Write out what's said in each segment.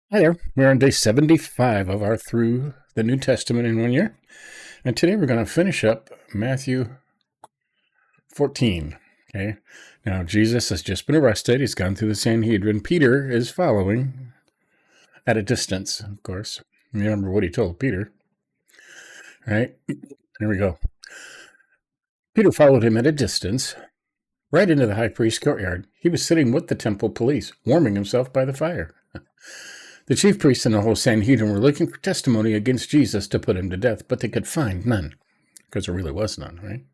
Hi there. We're on day 75 of our Through the New Testament in 1 year. And today we're going to finish up Matthew 14. Okay. Now, Jesus has just been arrested. He's gone through the Sanhedrin. Peter is following at a distance, of course. Remember what he told Peter. Right? Here we go. Peter followed him at a distance, right into the high priest's courtyard. He was sitting with the temple police, warming himself by the fire. The chief priests and the whole Sanhedrin were looking for testimony against Jesus to put him to death, but they could find none, because there really was none, right?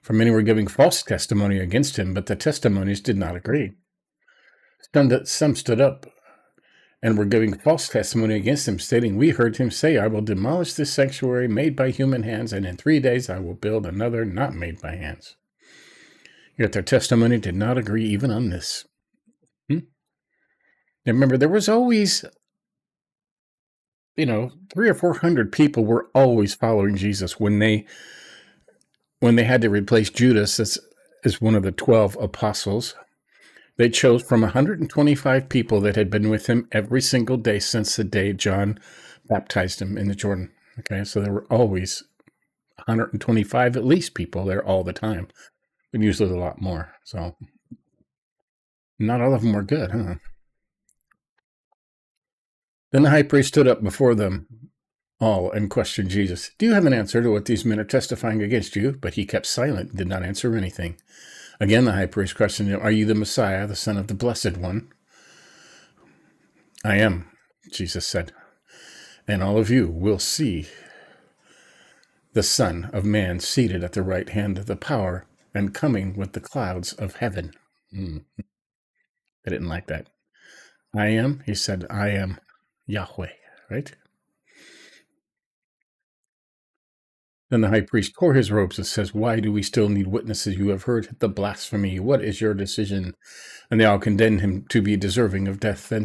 For many were giving false testimony against him, but the testimonies did not agree. Some stood up and were giving false testimony against him, stating, "We heard him say, I will demolish this sanctuary made by human hands, and in 3 days I will build another not made by hands." Yet their testimony did not agree even on this. Remember, there was always, 300 or 400 people were always following Jesus when they had to replace Judas as one of the 12 apostles. They chose from 125 people that had been with him every single day since the day John baptized him in the Jordan. Okay, so there were always 125 at least people there all the time, but usually a lot more. So not all of them were good, huh? Then the high priest stood up before them all and questioned Jesus. "Do you have an answer to what these men are testifying against you?" But he kept silent and did not answer anything. Again, the high priest questioned him, "Are you the Messiah, the Son of the Blessed One?" "I am," Jesus said, "and all of you will see the Son of Man seated at the right hand of the power and coming with the clouds of heaven." I didn't like that. "I am," he said, "I am Yahweh," right? Then the high priest tore his robes and says, "Why do we still need witnesses? You have heard the blasphemy. What is your decision?" And they all condemned him to be deserving of death. Then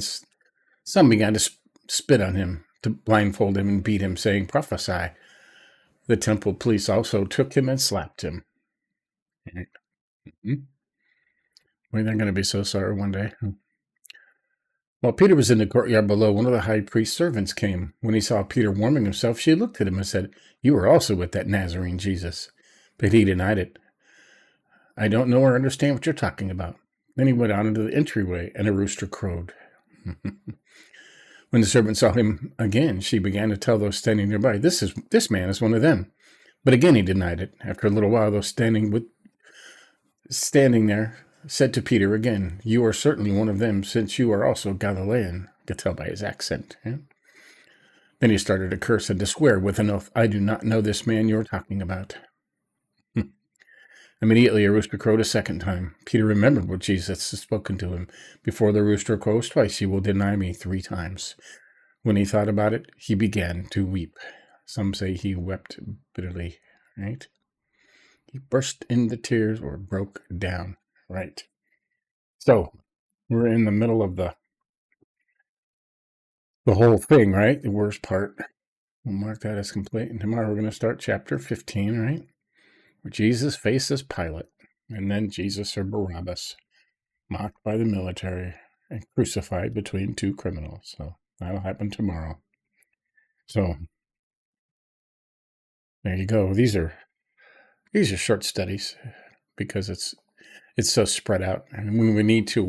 some began to spit on him, to blindfold him and beat him, saying, "Prophesy." The temple police also took him and slapped him. They're going to be so sorry one day. While Peter was in the courtyard below, one of the high priest's servants came. When he saw Peter warming himself, she looked at him and said, "You are also with that Nazarene Jesus." But he denied it. "I don't know or understand what you're talking about." Then he went out into the entryway, and a rooster crowed. When the servant saw him again, she began to tell those standing nearby, This man is one of them." But again he denied it. After a little while, those standing there said to Peter again, "You are certainly one of them, since you are also Galilean." You could tell by his accent. Yeah? Then he started to curse and to swear with an oath, "I do not know this man you're talking about." Immediately a rooster crowed a second time. Peter remembered what Jesus had spoken to him. "Before the rooster crows twice, you will deny me 3 times. When he thought about it, he began to weep. Some say he wept bitterly, right? He burst into tears or broke down. Right. So we're in the middle of the whole thing, right? The worst part. We'll mark that as complete. And tomorrow we're going to start chapter 15, right? Where Jesus faces Pilate. And then Jesus or Barabbas, mocked by the military and crucified between 2 criminals. So that'll happen tomorrow. So there you go. These are short studies because it's so spread out, and when we need to,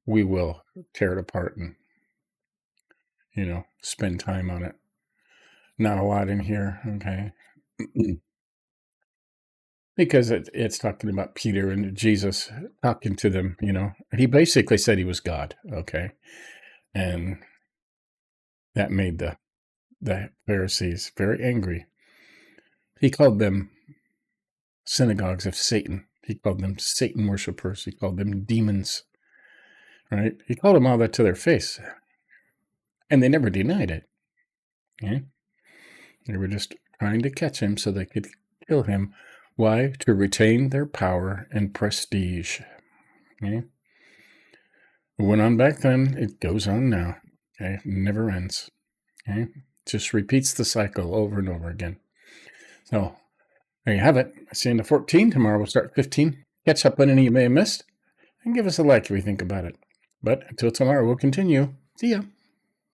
we will tear it apart and spend time on it. Not a lot in here, okay? Because it's talking about Peter and Jesus talking to them. He basically said he was God, okay, and that made the Pharisees very angry. He called them synagogues of Satan. He called them Satan worshipers. He called them demons. Right? He called them all that to their face. And they never denied it. Okay? They were just trying to catch him so they could kill him. Why? To retain their power and prestige. Okay? It went on back then. It goes on now. Okay? It never ends. Okay? Just repeats the cycle over and over again. So there you have it. See you in the 14. Tomorrow we'll start 15. Catch up on any you may have missed. And give us a like if you think about it. But until tomorrow, we'll continue. See ya.